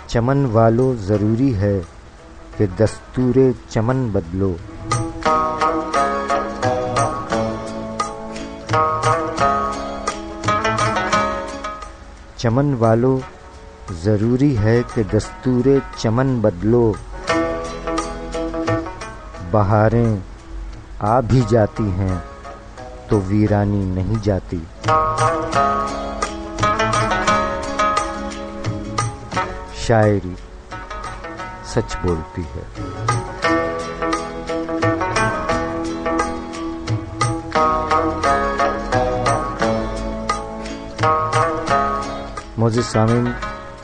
چمن والو ضروری ہے کہ دستور چمن بدلو، چمن والو ضروری ہے کہ دستور چمن بدلو، بہاریں آ بھی جاتی ہیں تو ویرانی نہیں جاتی۔ شاعری سچ بولتی ہے۔ معزز سامعین،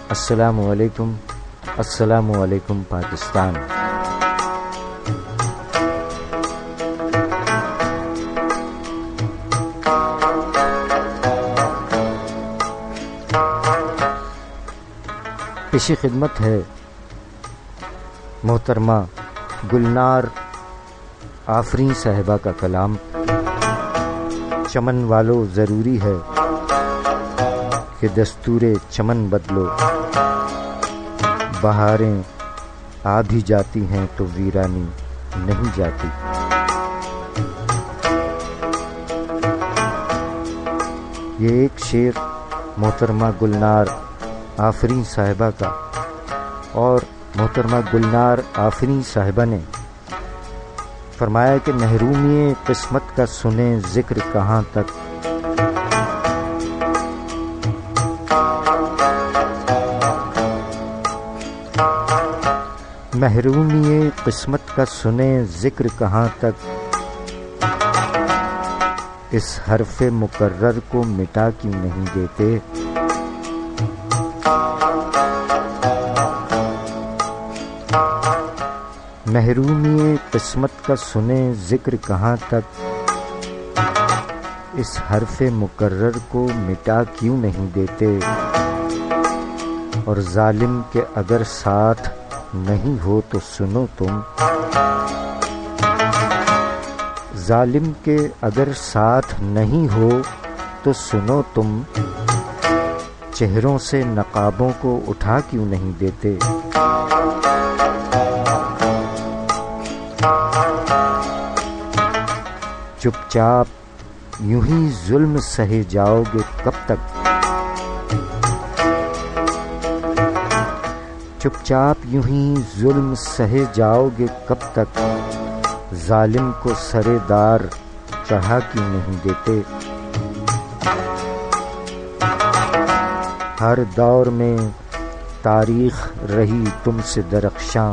السلام علیکم، السلام علیکم پاکستان۔ پیش خدمت ہے محترمہ گلنار آفریں صاحبہ کا کلام۔ چمن والو ضروری ہے کہ دستور چمن بدلو، بہاریں آ بھی جاتی ہیں تو ویرانی نہیں جاتی۔ یہ ایک شعر محترمہ گلنار آفریں صاحبہ کا، اور محترمہ گلنار آفریں صاحبہ نے فرمایا کہ محرومی قسمت کا سنیں ذکر کہاں تک، محرومی قسمت کا سنیں ذکر کہاں تک، اس حرف مکرر کو مٹا کیوں نہیں دیتے، محرومی قسمت کا سنیں ذکر کہاں تک، اس حرف مکرر کو مٹا کیوں نہیں دیتے، اور ظالم کے اگر ساتھ نہیں ہو تو سنو تم، ظالم کے اگر ساتھ نہیں ہو تو سنو تم، چہروں سے نقابوں کو اٹھا کیوں نہیں دیتے، چپ چاپ یوں ہی ظلم سہے جاؤ گے کب تک، چپ چاپ یوں ہی ظلم سہے جاؤ گے کب تک، ظالم کو سرے دار چڑھا کیوں نہیں دیتے، ہر دور میں تاریخ رہی تم سے درخشاں،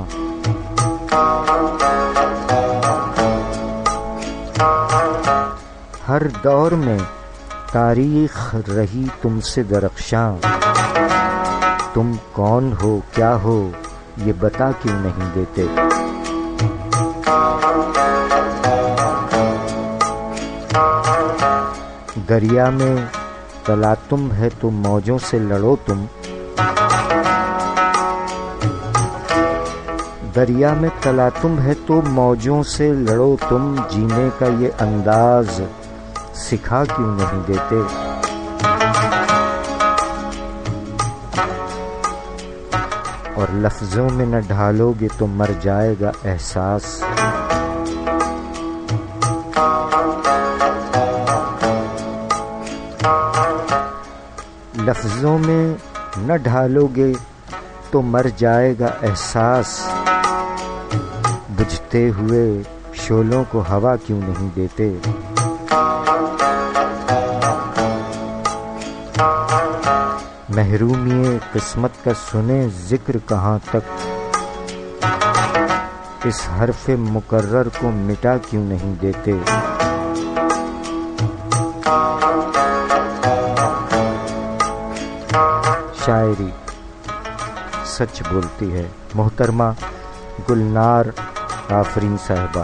ہر دور میں تاریخ رہی تم سے درخشاں، تم کون ہو کیا ہو یہ بتا کیوں نہیں دیتے، دریا میں تلاطم ہے تو موجوں سے لڑو تم، دریا میں تلاطم ہے تو موجوں سے لڑو تم، جینے کا یہ انداز سکھا کیوں نہیں دیتے، اور لفظوں میں نہ ڈھالو گے تو مر جائے گا احساس، لفظوں میں نہ ڈھالو گے تو مر جائے گا احساس، بجھتے ہوئے شعلوں کو ہوا کیوں نہیں دیتے، محرومی قسمت کا سنیں ذکر کہاں تک، اس حرف مکرر کو مٹا کیوں نہیں دیتے، شاعری سچ بولتی ہے۔ محترمہ گلنار آفریں صاحبہ۔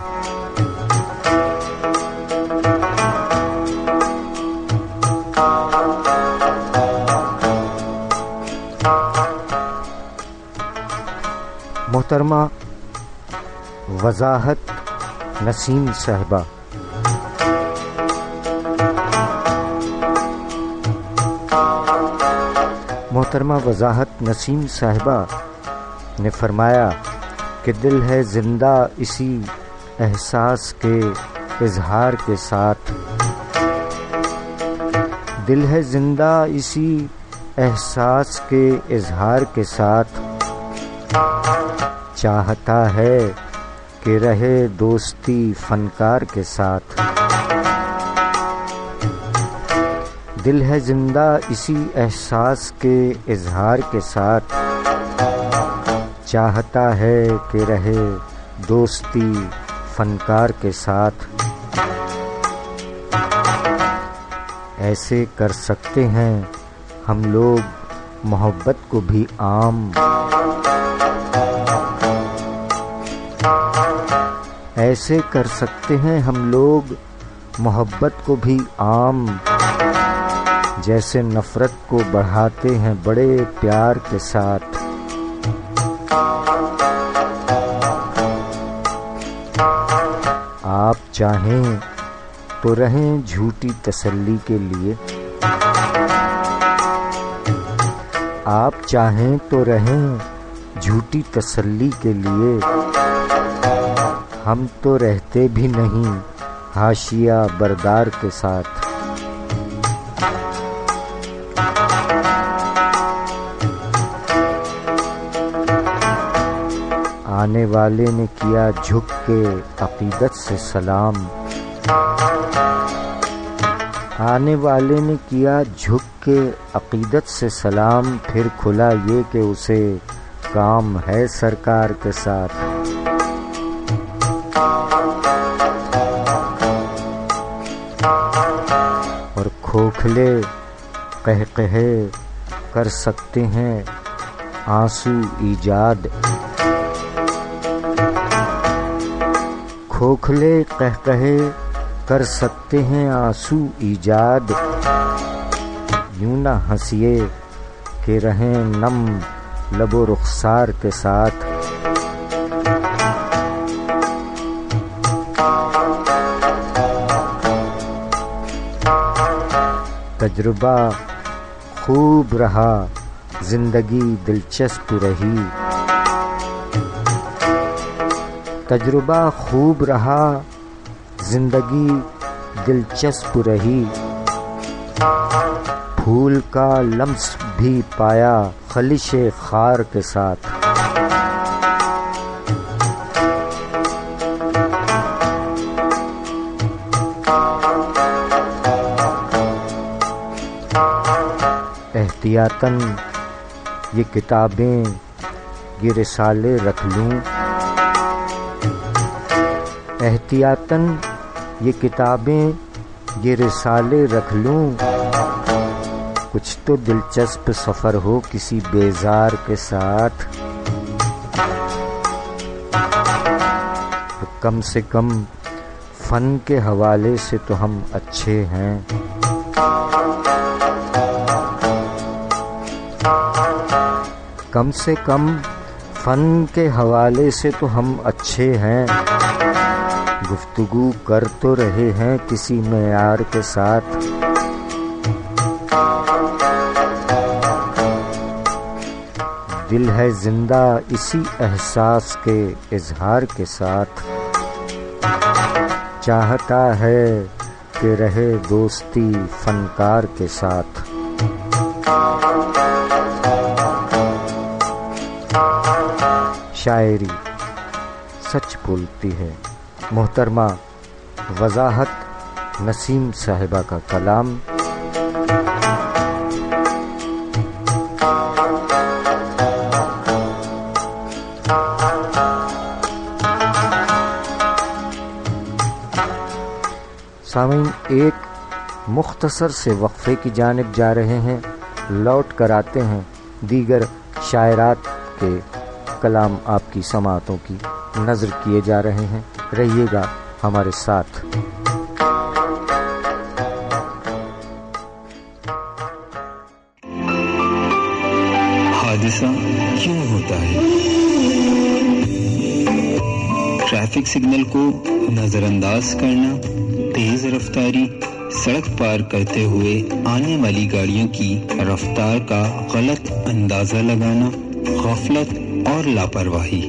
محترمہ وضاحت نسیم صاحبہ۔ محترمہ وضاحت نسیم صاحبہ نے فرمایا کہ دل ہے زندہ اسی احساس کے اظہار کے ساتھ، دل ہے زندہ اسی احساس کے اظہار کے ساتھ، چاہتا ہے کہ رہے دوستی فنکار کے ساتھ، دل ہے زندہ اسی احساس کے اظہار کے ساتھ، چاہتا ہے کہ رہے دوستی فنکار کے ساتھ، ایسے کر سکتے ہیں ہم لوگ محبت کو بھی عام، ایسے کر سکتے ہیں ہم لوگ محبت کو بھی عام، جیسے نفرت کو بڑھاتے ہیں بڑے پیار کے ساتھ، آپ چاہیں تو رہیں جھوٹی تسلی کے لیے، آپ چاہیں تو رہیں جھوٹی تسلی کے لیے، ہم تو رہتے بھی نہیں حاشیہ بردار کے ساتھ، آنے والے نے کیا جھک کے عقیدت سے سلام، آنے والے نے کیا جھک کے عقیدت سے سلام، پھر کھلا یہ کہ اسے کام ہے سرکار کے ساتھ، اور کھوکھلے قہقہے کر سکتے ہیں آنسو ایجاد، کھوکھلے قہقہے کر سکتے ہیں آنسو ایجاد، یوں نہ ہنسیے کہ رہیں نم لب و رخسار کے ساتھ، تجربہ خوب رہا زندگی دلچسپ رہی، تجربہ خوب رہا زندگی دلچسپ رہی، پھول کا لمس بھی پایا خلش خار کے ساتھ، احتیاطاً یہ کتابیں یہ رسالے رکھ لوں، احتیاطاً یہ کتابیں یہ رسالے رکھ لوں، کچھ تو دلچسپ سفر ہو کسی بیزار کے ساتھ، کم سے کم فن کے حوالے سے تو ہم اچھے ہیں، کم سے کم فن کے حوالے سے تو ہم اچھے ہیں، گفتگو کر تو رہے ہیں کسی معیار کے ساتھ، دل ہے زندہ اسی احساس کے اظہار کے ساتھ، چاہتا ہے کہ رہے دوستی فنکار کے ساتھ، شاعری سچ بولتی ہے۔ محترمہ وضاحت نسیم صاحبہ کا کلام۔ سامعین، ایک مختصر سے وقفے کی جانب جا رہے ہیں، لوٹ کر آتے ہیں، دیگر شاعرات کے کلام آپ کی سماعتوں کی نظر کیے جا رہے ہیں، رہیے گا ہمارے ساتھ۔ حادثہ کیوں ہوتا ہے؟ ٹریفک سگنل کو نظر انداز کرنا، تیز رفتاری، سڑک پار کرتے ہوئے آنے والی گاڑیوں کی رفتار کا غلط اندازہ لگانا، غفلت اور لاپرواہی.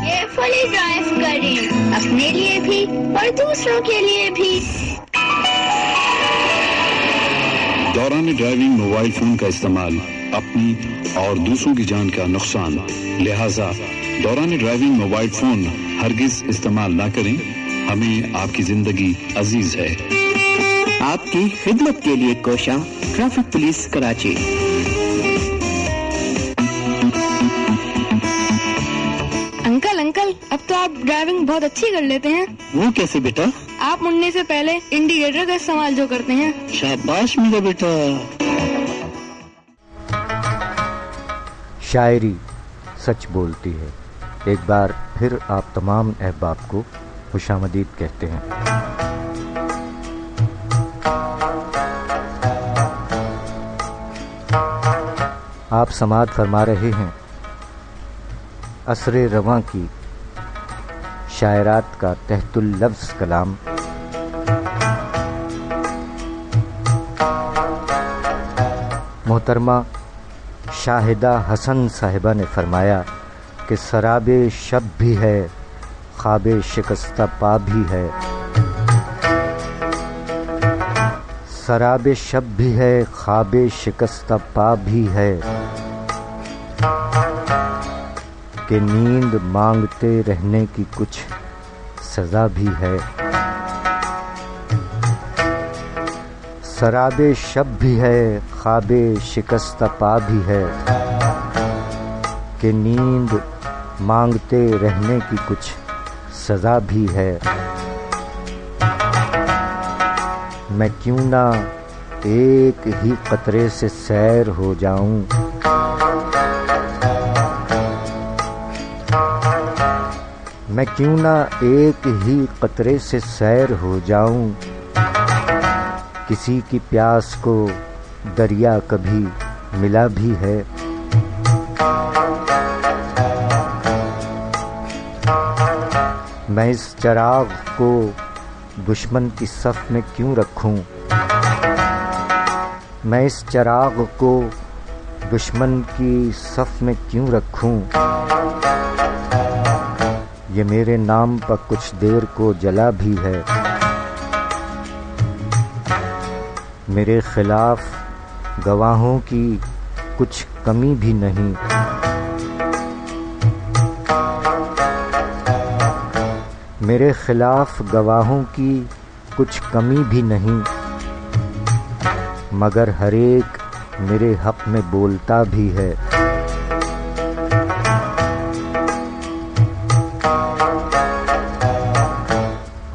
کیئرفلی ڈرائیو کریں، اپنے لیے بھی اور دوسروں کے لیے بھی. دوران ڈرائیونگ موبائل فون کا استعمال اپنی اور دوسروں کی جان کا نقصان، لہذا دوران ڈرائیونگ موبائل فون ہرگز استعمال نہ کریں. ہمیں آپ کی زندگی عزیز ہے. آپ کی خدمت کے لیے کوشاں، ٹریفک پولیس کراچی. انکل اب تو آپ ڈرائیونگ بہت اچھی کر لیتے ہیں. وہ کیسے بیٹا؟ آپ مڑنے سے پہلے انڈیکیٹر کا استعمال جو کرتے ہیں. شاباش میرا بیٹا. شاعری سچ بولتی ہے. ایک بار پھر آپ تمام احباب کو خوش آمدید کہتے ہیں. آپ سماعت فرما رہے ہیں عصر رواں کی شاعرات کا تحت اللفظ کلام. محترمہ شاہدہ حسن صاحبہ نے فرمایا کہ سراب شب بھی ہے، خواب شکستہ پا بھی ہے. سراب شب بھی ہے، خواب شکستہ پا بھی ہے، کہ نیند مانگتے رہنے کی کچھ سزا بھی ہے. سراب شب بھی ہے، خواب شکستہ پا بھی ہے، کہ نیند مانگتے رہنے کی کچھ سزا بھی ہے. میں کیوں نہ ایک ہی قطرے سے سیر ہو جاؤں، میں کیوں نہ ایک ہی قطرے سے سیر ہو جاؤں. کسی کی پیاس کو دریا کبھی ملا بھی ہے. میں اس چراغ کو دشمن کی صف میں کیوں رکھوں، میں اس چراغ کو دشمن کی صف میں کیوں رکھوں. یہ میرے نام پر کچھ دیر کو جلا بھی ہے. میرے خلاف گواہوں کی کچھ کمی بھی نہیں. میرے خلاف گواہوں کی کچھ کمی بھی نہیں، مگر ہر ایک میرے حق میں بولتا بھی ہے.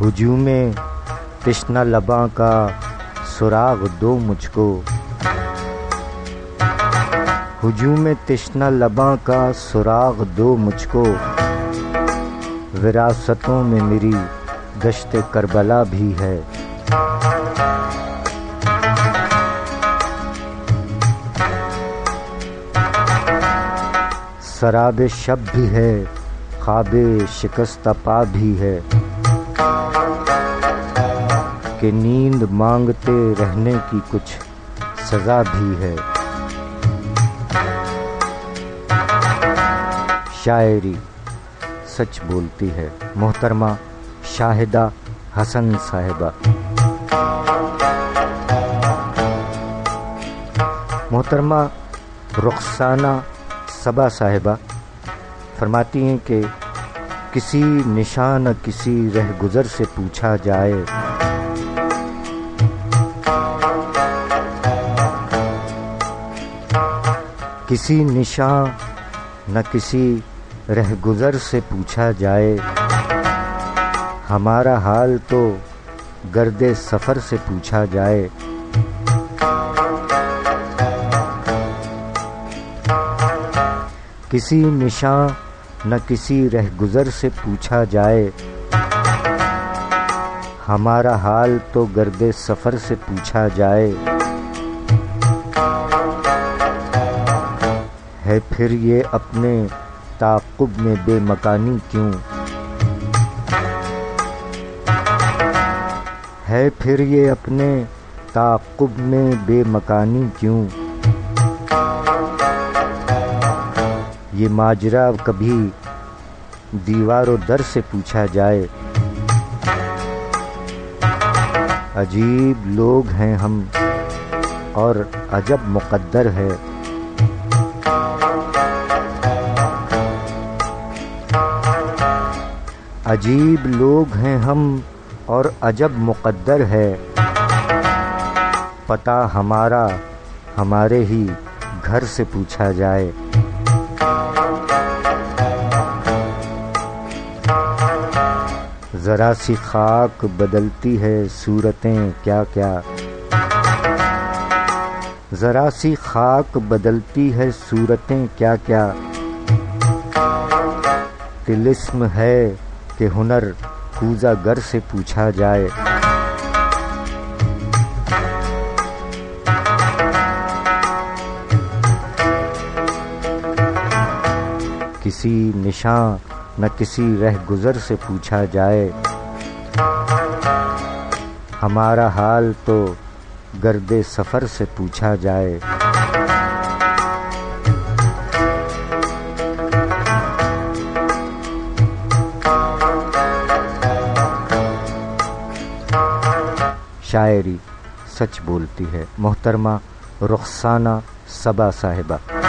ہجوم تشنہ لباں کا سراغ دو مجھ کو، ہجوم تشنہ لباں کا سراغ دو مجھ کو. وراثتوں میں میری دشت کربلا بھی ہے. سراب شب بھی ہے، خواب شکستہ پا بھی ہے، کہ نیند مانگتے رہنے کی کچھ سزا بھی ہے. شاعری سچ بولتی ہے. محترمہ شاہدہ حسن صاحبہ. محترمہ رخسانہ صبا صاحبہ فرماتی ہیں کہ کسی نشان کسی رہ گزر سے پوچھا جائے، کسی نشان نہ کسی رہ گزر سے پوچھا جائے، ہمارا حال تو گرد سفر سے پوچھا جائے. کسی نشان نہ کسی رہ گزر سے پوچھا جائے، ہمارا حال تو گرد سفر سے پوچھا جائے. ہے پھر یہ اپنے تعاقب میں بے مکانی کیوں، ہے پھر یہ اپنے تعاقب میں بے مکانی کیوں. یہ ماجرا کبھی دیوار و در سے پوچھا جائے. عجیب لوگ ہیں ہم اور عجب مقدر ہے. عجیب لوگ ہیں ہم اور عجب مقدر ہے. پتہ ہمارا ہمارے ہی گھر سے پوچھا جائے. ذرا سی خاک بدلتی ہے صورتیں کیا کیا. ذرا سی خاک بدلتی ہے صورتیں کیا کیا. طلسم ہے کہ ہنر کوزہ گر سے پوچھا جائے. کسی نشاں نہ کسی رہ گزر سے پوچھا جائے. ہمارا حال تو گرد سفر سے پوچھا جائے. شاعری سچ بولتی ہے. محترمہ رخسانہ صبا صاحبہ.